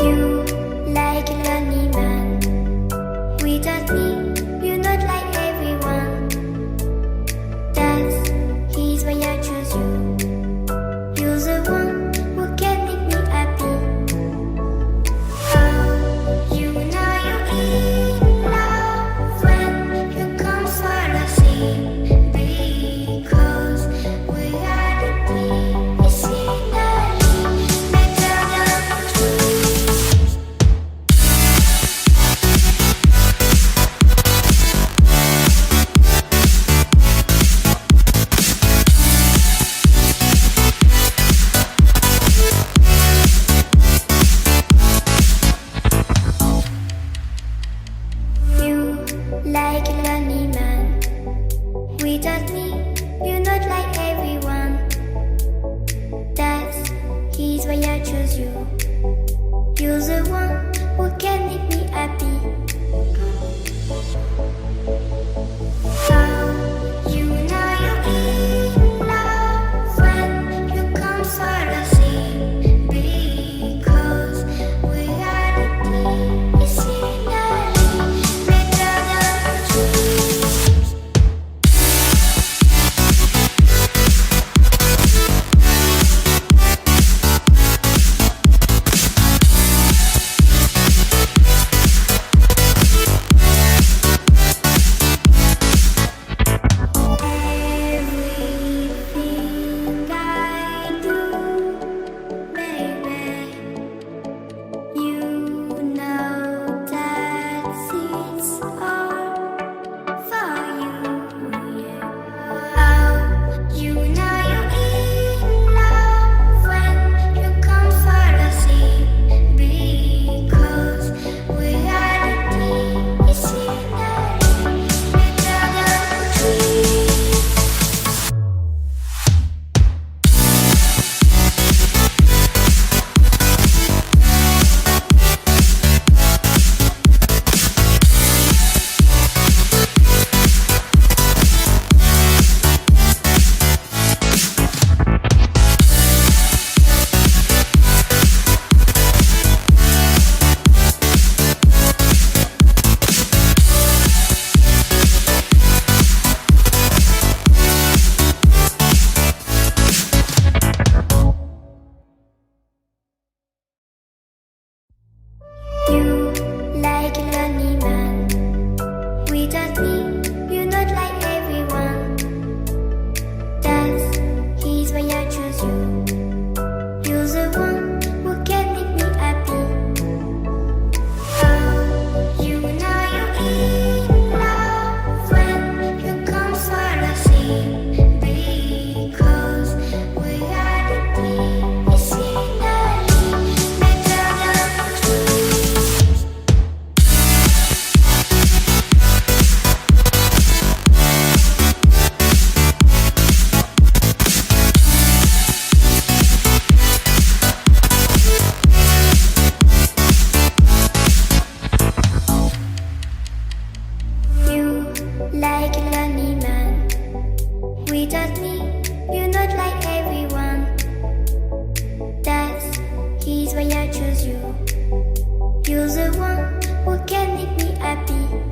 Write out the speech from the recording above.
You like a lonely man. Without me, you're not like everyone. That's he's why I choose you. You're the one who can make me happy. Oh, you know you're in love when you come for the sea. Because reality is finally better than truth. You like a lonely man. Without me, you're not like everyone. That's he's why I choose you. You're the one who can make me happy. Oh, you know you're in love when you come for the sea. Because reality is finally better than truth. Everything I do, baby, you know that it's all for you, yeah. Oh, you know you're in love when you come for the sea. Because reality is finally better than truth. You like a lonely man. Without me, you're not like everyone. That's he's why I choose you. You're the one who can make me happy. Oh, you know you're in love when you come for the sea. Because reality is finally better than truth. You like a lonely man. Without me, you're not like everyone. That's he's why I choose you. You're the one who can make me happy.